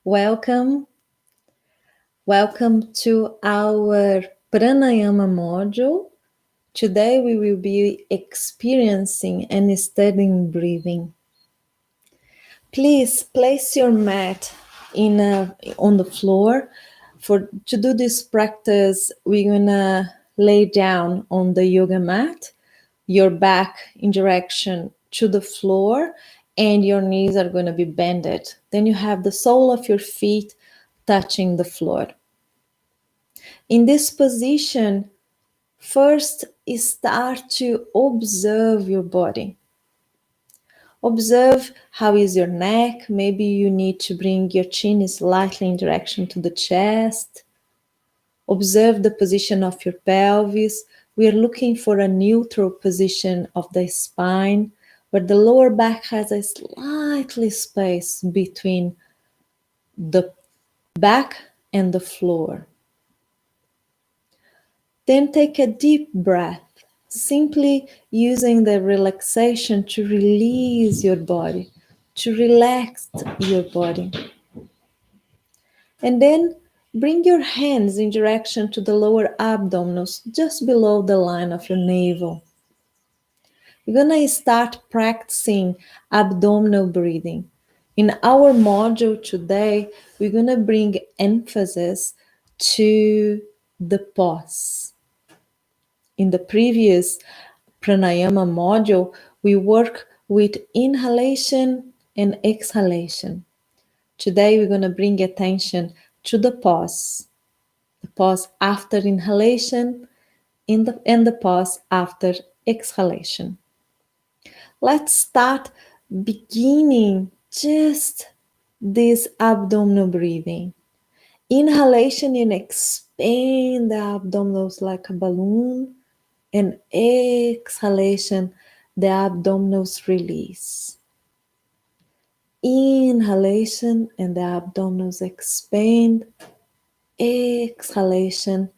Welcome. Welcome to our Pranayama module. Today we will be experiencing and studying breathing. Please place your mat on the floor. To do this practice, we're gonna lay down on the yoga mat, your back in direction to the floor, and your knees are going to be bended. Then you have the sole of your feet touching the floor. In this position, first start to observe your body. Observe how is your neck. Maybe you need to bring your chin slightly in direction to the chest. Observe the position of your pelvis. We are looking for a neutral position of the spine, where the lower back has a slightly space between the back and the floor. Then take a deep breath, simply using the relaxation to release your body, to relax your body. And then bring your hands in direction to the lower abdominals, just below the line of your navel. We're gonna start practicing abdominal breathing. In our module today, we're gonna bring emphasis to the pause. In the previous Pranayama module, we work with inhalation and exhalation. Today, we're going to bring attention to the pause after inhalation and the pause after exhalation. Let's start beginning just this abdominal breathing. Inhalation and expand the abdominals like a balloon, and exhalation, the abdominals release. Inhalation and the abdominals expand. Exhalation,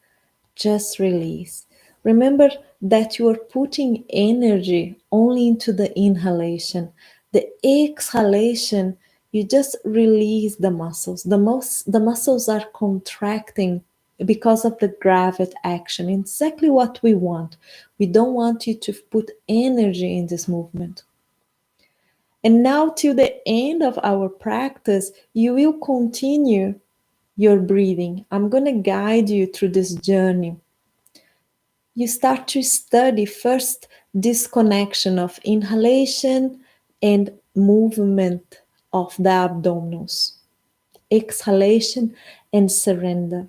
just release. Remember that you are putting energy only into the inhalation. The exhalation, you just release the muscles. The muscles are contracting because of the gravity action. Exactly what we want. We don't want you to put energy in this movement. And now, till the end of our practice, you will continue your breathing. I'm going to guide you through this journey. You start to study first this connection of inhalation and movement of the abdominals, exhalation and surrender.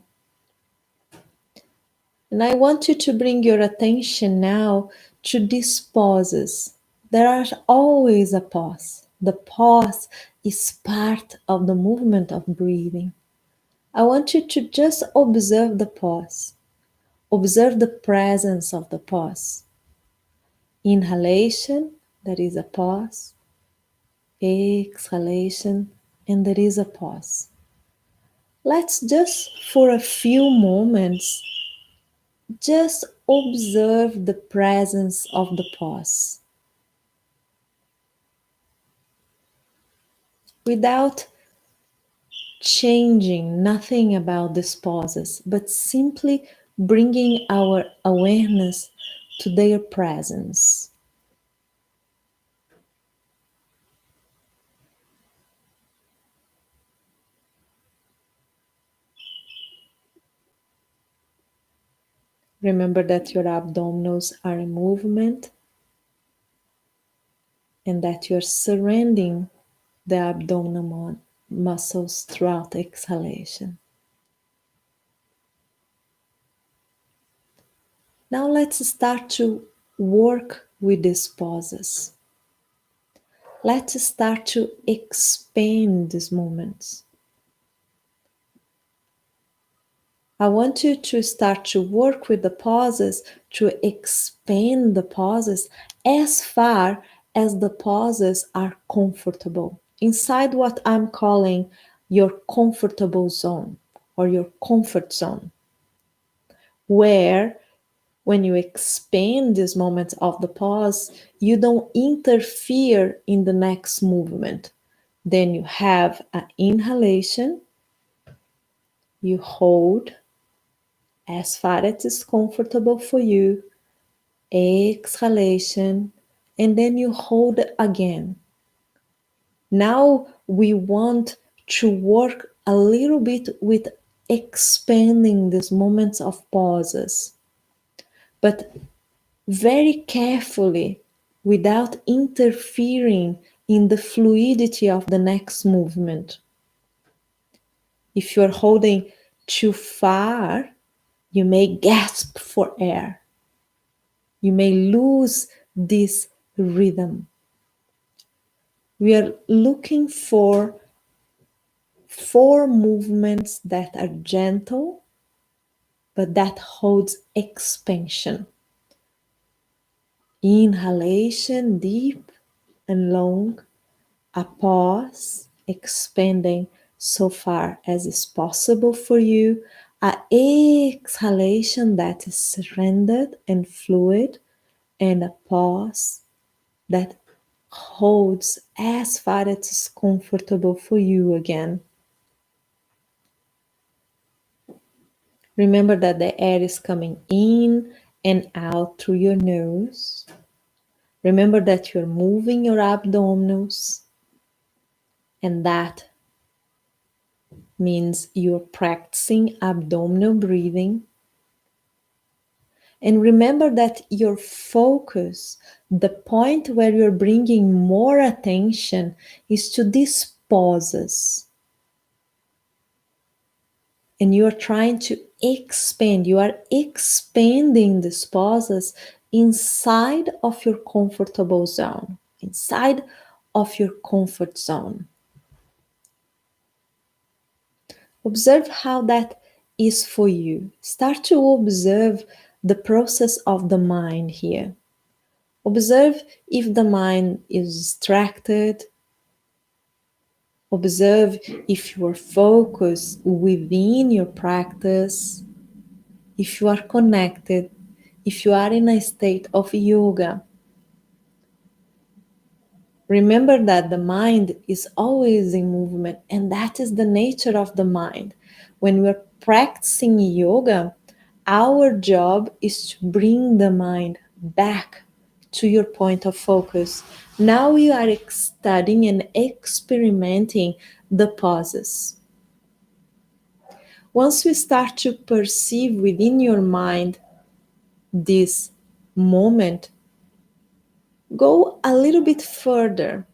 And I want you to bring your attention now to these pauses. There are always a pause. The pause is part of the movement of breathing. I want you to just observe the pause. Observe the presence of the pause. Inhalation, there is a pause. Exhalation, and there is a pause. Let's just, for a few moments, just observe the presence of the pause. Without changing nothing about these pauses, but simply bringing our awareness to their presence. Remember that your abdominals are in movement and that you're surrounding the abdominal muscles throughout exhalation. Now let's start to work with these pauses. Let's start to expand these moments. I want you to start to work with the pauses, to expand the pauses as far as the pauses are comfortable, inside what I'm calling your comfortable zone or your comfort zone, where when you expand these moments of the pause, you don't interfere in the next movement. Then you have an inhalation, you hold as far as it's comfortable for you, exhalation, and then you hold again. Now we want to work a little bit with expanding these moments of pauses, but very carefully without interfering in the fluidity of the next movement. If you're holding too far, you may gasp for air. You may lose this rhythm. We are looking for four movements that are gentle, but that holds expansion. Inhalation, deep and long. A pause, expanding so far as is possible for you. A exhalation that is surrendered and fluid, and a pause that holds as far as is comfortable for you again. Remember that the air is coming in and out through your nose. Remember that you're moving your abdominals, and that means you're practicing abdominal breathing. And remember that your focus, the point where you're bringing more attention, is to these pauses. And you are trying to expand, you are expanding these pauses inside of your comfortable zone, inside of your comfort zone. Observe how that is for you. Start to observe the process of the mind here. Observe if the mind is distracted. Observe if you are focused within your practice, if you are connected, if you are in a state of yoga. Remember that the mind is always in movement, and that is the nature of the mind. When we're practicing yoga, our job is to bring the mind back to your point of focus. Now we are studying and experimenting the pauses. Once we start to perceive within your mind this moment, go a little bit further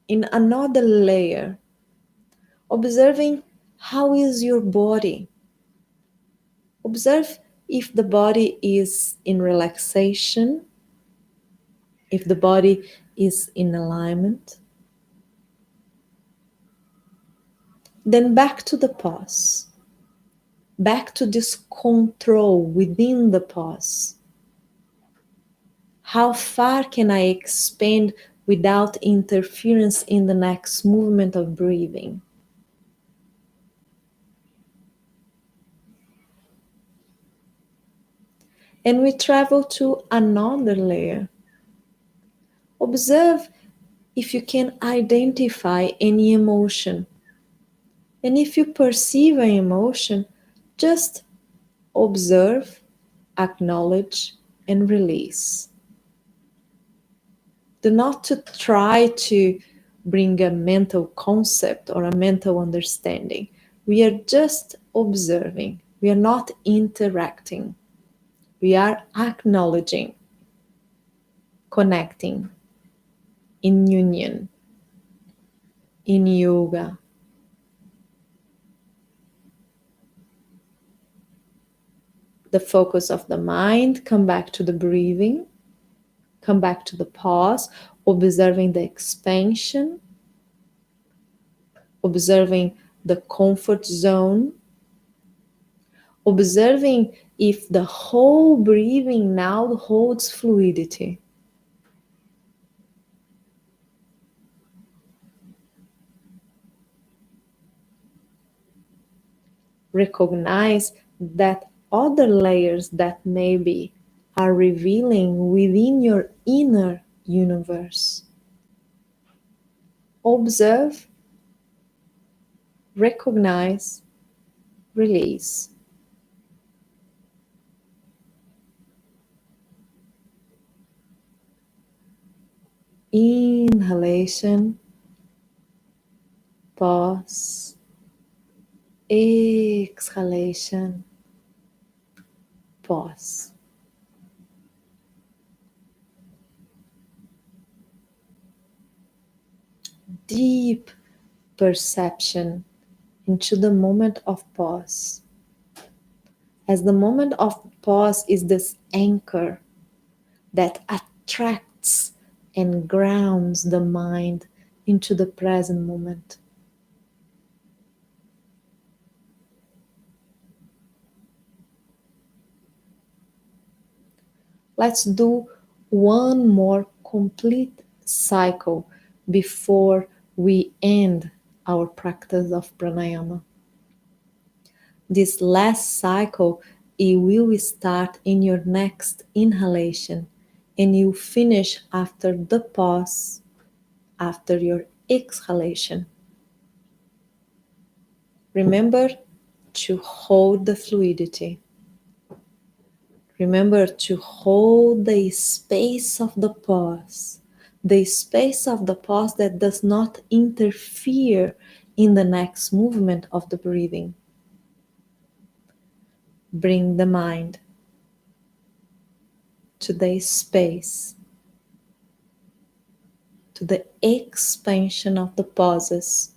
in another layer, observing how is your body. Observe if the body is in relaxation, if the body is in alignment. Then back to the pause, back to this control within the pause. How far can I expand without interference in the next movement of breathing? And we travel to another layer. Observe if you can identify any emotion. And if you perceive an emotion, just observe, acknowledge, and release. Do not to try to bring a mental concept or a mental understanding. We are just observing. We are not interacting. We are acknowledging, connecting in union, in yoga. The focus of the mind, come back to the breathing, come back to the pause, observing the expansion, observing the comfort zone, observing if the whole breathing now holds fluidity. Recognize that other layers that maybe are revealing within your inner universe. Observe recognize, release. Inhalation, pause. Exhalation, pause. Deep perception into the moment of pause. As the moment of pause is this anchor that attracts and grounds the mind into the present moment. Let's do one more complete cycle before we end our practice of pranayama. This last cycle, it will start in your next inhalation and you finish after the pause, after your exhalation. Remember to hold the fluidity. Remember to hold the space of the space of the pause that does not interfere in the next movement of the breathing. Bring the mind to the space, to the expansion of the pauses.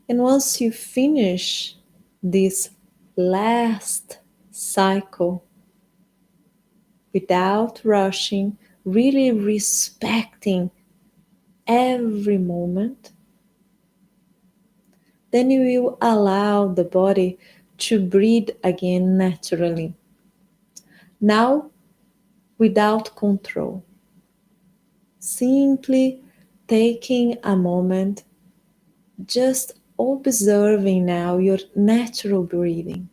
And once you finish this last cycle, without rushing, really respecting every moment, then you will allow the body to breathe again naturally. Now, without control, simply taking a moment, just observing now your natural breathing,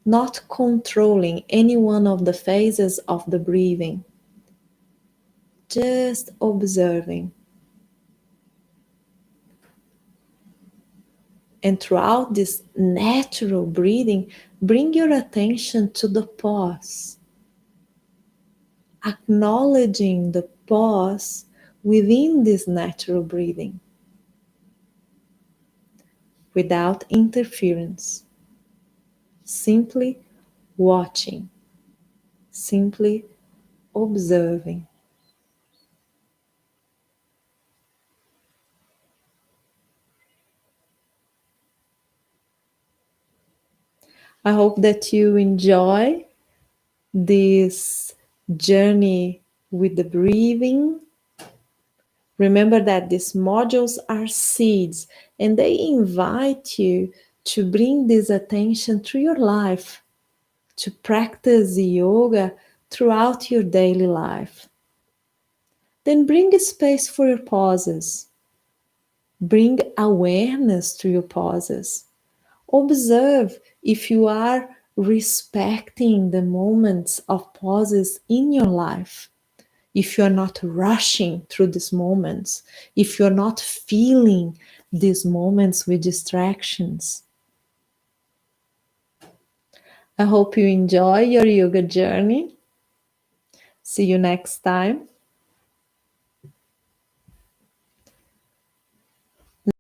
not controlling any one of the phases of the breathing, just observing. And throughout this natural breathing, bring your attention to the pause, acknowledging the pause within this natural breathing, without interference, simply watching, simply observing. I hope that you enjoy this journey with the breathing. Remember that these modules are seeds and they invite you to bring this attention to your life, to practice yoga throughout your daily life. Then bring a space for your pauses. Bring awareness to your pauses. Observe if you are respecting the moments of pauses in your life. If you're not rushing through these moments, if you're not feeling these moments with distractions. I hope you enjoy your yoga journey. See you next time.